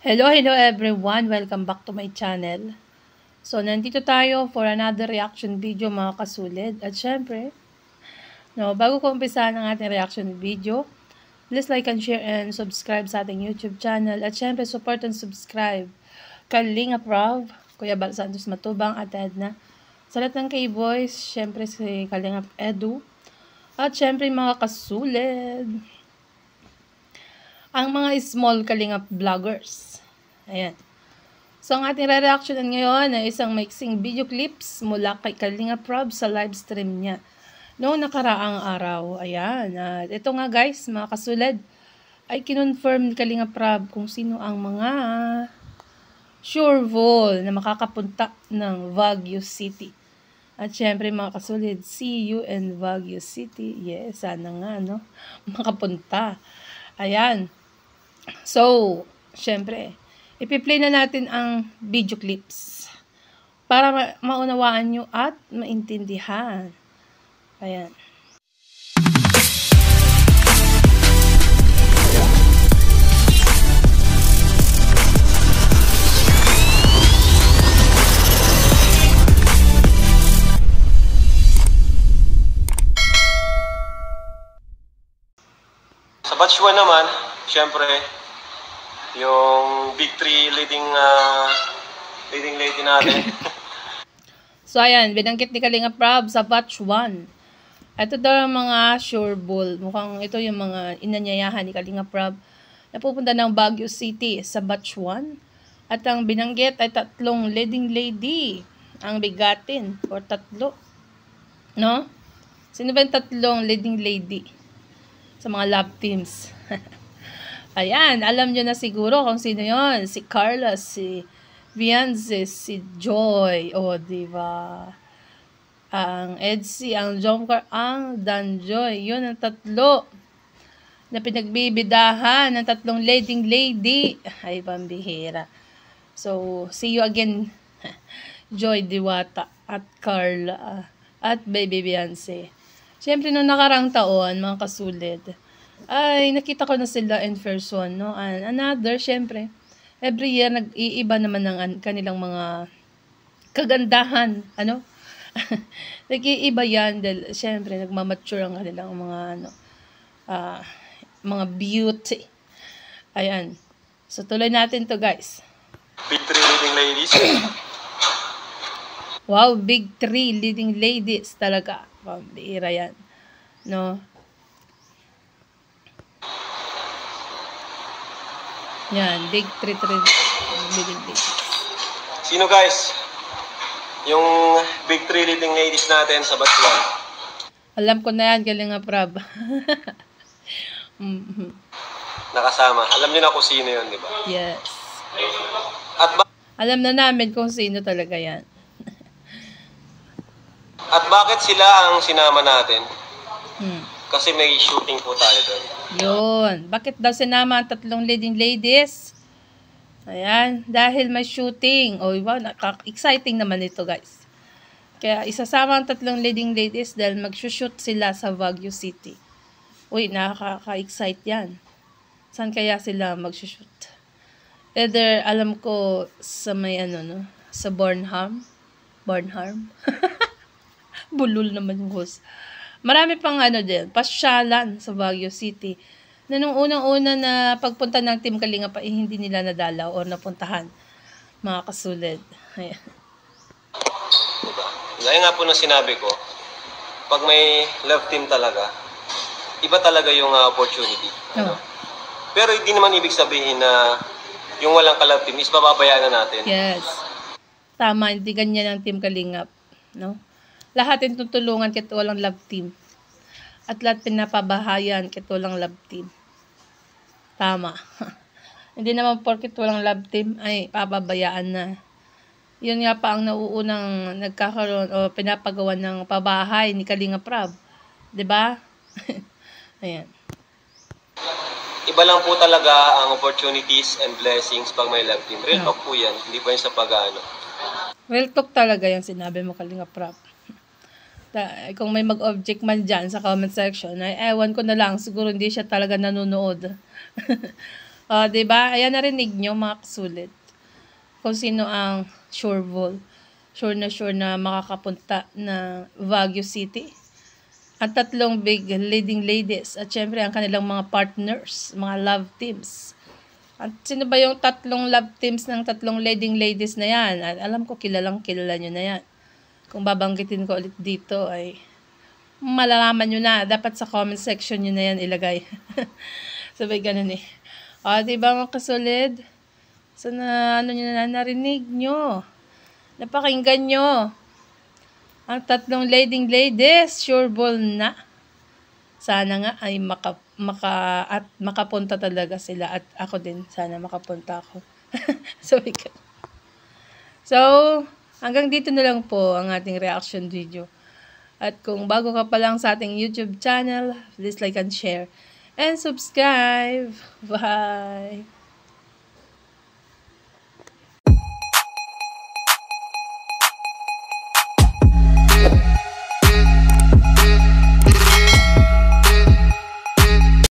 Hello everyone! Welcome back to my channel. So, nandito tayo for another reaction video mga kasulid. At syempre, bago ko umpisahan ang ating reaction video, please like and share and subscribe sa ating YouTube channel. At syempre, support and subscribe Kalinga Prab, Kuya Bal Santos Matubang at Edna. Sa lahat ng K-Boys, syempre si Kalinga Edu. At syempre mga kasulid, ang mga small Kalingap vloggers. Ayan. So, ang ating re-reactionan ngayon ay isang mixing video clips mula kay Kalinga Prab sa live stream niya noong nakaraang araw. Ayan. At ito nga guys, mga kasulid, ay kinonfirm ni Kalinga Prab kung sino ang mga sure-vol na makakapunta ng Baguio City. At syempre mga kasulid, see you in Baguio City. Yes, sana nga, no? Makapunta. Ayan. So, syempre, ipi-play na natin ang video clips para maunawaan nyo at maintindihan. Ayan. Sa batch 1 naman, syempre, yung big 3 leading lady natin. So, ayan, binanggit ni Kalinga Prab sa batch 1. Ito daw ang mga sure bull. Mukhang ito yung mga inanyayahan ni Kalinga Prab na pupunta ng Baguio City sa batch 1. At ang binanggit ay 3 leading lady ang bigatin or 3. No? Sino ba yung 3 leading lady sa mga love teams? Ayan, alam nyo na siguro kung sino yon. Si Carla, si Beyonce, si Joy. O, diba? Ang Edsy, ang Jomcar, ang Danjoy. Yun ang 3 na pinagbibidahan ng 3 leading lady. Ay, pambihira. So, see you again, Joy Diwata at Carla at Baby Beyonce. Siyempre, noong nakarang taon, mga kasulid, ay nakita ko na sila in person, no? And another, syempre, every year nag-iiba naman ng kanilang mga kagandahan, ano? Nag-iiba yan dahil syempre nagmamature ang kanilang mga mga beauty. Ayan. So tuloy natin to, guys. Big 3 leading ladies. Wow, big 3 leading ladies talaga. Pambira yan, no? Yan, big 3 leading ladies. Sino guys? Yung big 3 leading ladies natin sa batch 1. Alam ko na yan, Kalinga Prab. Nakasama. Alam niyo na kung sino yun, di ba? Yes. At alam na namin kung sino talaga yan. At bakit sila ang sinama natin? Kasi may shooting po tayo doon. Yun. Bakit daw sinama ang 3 leading ladies? Ayan. Dahil may shooting. O, wow, exciting naman ito, guys. Kaya isasama ang 3 leading ladies dahil mag-shoot sila sa Baguio City. Uy, nakaka-excite yan. Saan kaya sila mag-shoot? Either, alam ko, sa may sa Bornham. Bulol naman yung host. Marami pang din, pasyalan sa Baguio City. Na nung unang-una na pagpunta ng Team Kalinga pa, hindi nila nadalaw o napuntahan. Mga kasulid. Ayan. Diba? Gaya nga po na sinabi ko, pag may love team talaga, iba talaga yung opportunity. Ano? Pero hindi naman ibig sabihin na yung walang ka-love team is papabayaan na natin. Yes. Tama, hindi ganyan ang Team Kalingap. No? Lahat yung tutulungan kahit walang love team. At lahat pinapabahayan kahit walang love team. Tama. Hindi naman porket walang love team ay papabayaan na. Yun nga pa ang nauunang nagkakaroon o pinapagawa ng pabahay ni Kalinga Prab. 'Di ba? Ayan. Iba lang po talaga ang opportunities and blessings pag may love team. Real talk po yan. Hindi pa yun sa pag-ano. Real talk talaga yung sinabi mo, Kalinga Prab. Kung may mag-object man dyan sa comment section, ay ewan ko na lang, siguro hindi siya talaga nanonood. Diba? Ayan, narinig nyo mga kasulit. Kung sino ang sure na makakapunta na Baguio City. Ang tatlong big leading ladies at syempre ang kanilang mga partners, mga love teams. At sino ba yung tatlong love teams ng tatlong leading ladies na yan? At alam ko kilala nyo na yan. Kung babanggitin ko ulit dito ay malalaman nyo na. Dapat sa comment section nyo na yan ilagay. Sabay ganun eh. Diba mga kasolid? Sana nyo na narinig nyo. Napakinggan nyo. Ang tatlong leading ladies, sure ball na. Sana nga ay makapunta talaga sila at ako din. Sana makapunta ako. So, hanggang dito na lang po ang ating reaction video. At kung bago ka pa lang sa ating YouTube channel, please like and share. And subscribe. Bye!